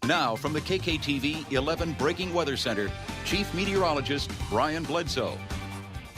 Now from the KKTV-11 Breaking Weather Center, Chief Meteorologist Brian Bledsoe.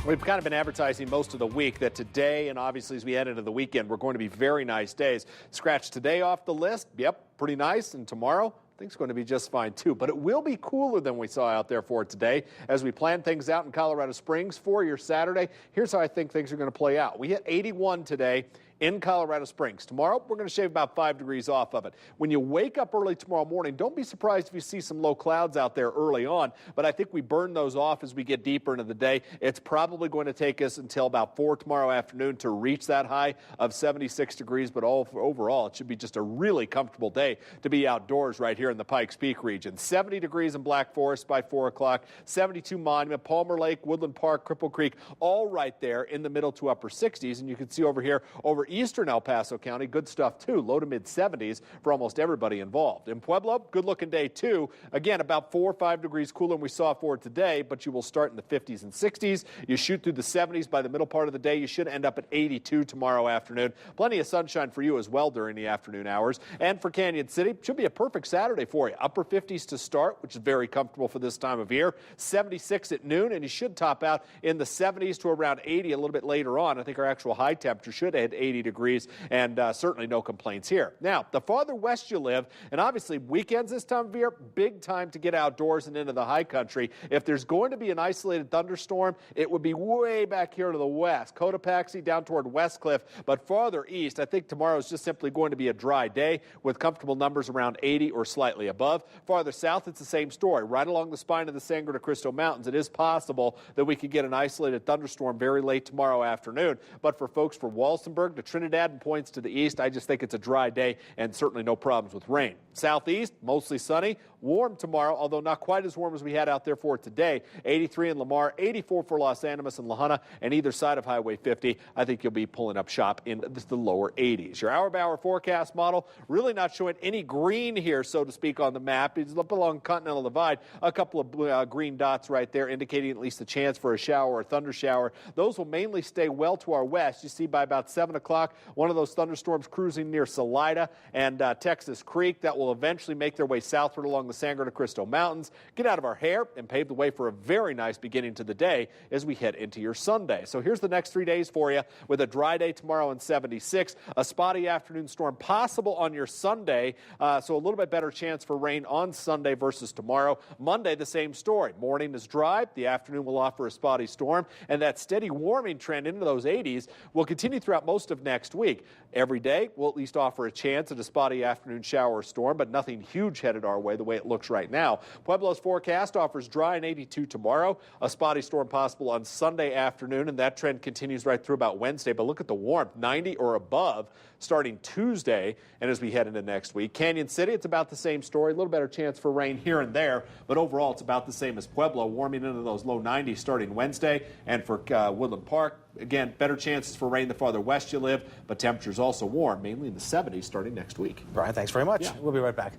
We've kind of been advertising most of the week that today and obviously as we head into the weekend, we're going to be very nice days. Scratch today off the list. Yep, pretty nice. And tomorrow, I think it's going to be just fine too. But it will be cooler than we saw out there for today as we plan things out in Colorado Springs for your Saturday. Here's how I think things are going to play out. We hit 81 today in Colorado Springs. Tomorrow, we're going to shave about 5 degrees off of it. When you wake up early tomorrow morning, don't be surprised if you see some low clouds out there early on, but I think we burn those off as we get deeper into the day. It's probably going to take us until about 4 tomorrow afternoon to reach that high of 76 degrees, but overall, it should be just a really comfortable day to be outdoors right here in the Pikes Peak region. 70 degrees in Black Forest by 4 o'clock, 72 Monument, Palmer Lake, Woodland Park, Cripple Creek, all right there in the middle to upper 60s, and you can see over here over eastern El Paso County, good stuff too, low to mid 70s for almost everybody involved. In Pueblo, good looking day too. Again, about 4 or 5 degrees cooler than we saw for today, but you will start in the 50s and 60s. You shoot through the 70s by the middle part of the day. You should end up at 82 tomorrow afternoon. Plenty of sunshine for you as well during the afternoon hours. And for Canyon City, should be a perfect Saturday for you. Upper 50s to start, which is very comfortable for this time of year. 76 at noon, and you should top out in the 70s to around 80 a little bit later on. I think our actual high temperature should hit 80 degrees. And certainly no complaints here. Now, the farther west you live, and obviously weekends this time of year, big time to get outdoors and into the high country. If there's going to be an isolated thunderstorm, it would be way back here to the west, Cotopaxi down toward Westcliff, but farther east, I think tomorrow is just simply going to be a dry day with comfortable numbers around 80 or slightly above. Farther south, it's the same story. Right along the spine of the Sangre de Cristo Mountains, it is possible that we could get an isolated thunderstorm very late tomorrow afternoon. But for folks from Walsenburg to Trinidad and points to the east, I just think it's a dry day and certainly no problems with rain. Southeast, mostly sunny, warm tomorrow, although not quite as warm as we had out there for today. 83 in Lamar, 84 for Los Animas and La Junta, and either side of Highway 50. I think you'll be pulling up shop in the lower 80s. Your hour-by-hour forecast model really not showing any green here, so to speak, on the map. It's up along Continental Divide, a couple of green dots right there indicating at least a chance for a shower or thunder shower. Those will mainly stay well to our west. You see by about 7 o'clock, one of those thunderstorms cruising near Salida and Texas Creek. That will eventually make their way southward along the Sangre de Cristo Mountains, get out of our hair, and pave the way for a very nice beginning to the day as we head into your Sunday. So here's the next 3 days for you with a dry day tomorrow and 76, a spotty afternoon storm possible on your Sunday, so a little bit better chance for rain on Sunday versus tomorrow. Monday, the same story. Morning is dry, the afternoon will offer a spotty storm, and that steady warming trend into those 80s will continue throughout most of next week. Every day will at least offer a chance at a spotty afternoon shower or storm, but nothing huge headed our way the way it looks right now. Pueblo's forecast offers dry and 82 tomorrow, a spotty storm possible on Sunday afternoon, and that trend continues right through about Wednesday. But look at the warmth, 90 or above starting Tuesday and as we head into next week. Canyon City, it's about the same story, a little better chance for rain here and there, but overall it's about the same as Pueblo, warming into those low 90s starting Wednesday. And for Woodland Park, again, better chances for rain the farther west you live, but temperatures also warm, mainly in the 70s starting next week. Brian, thanks very much. Yeah. We'll be right back.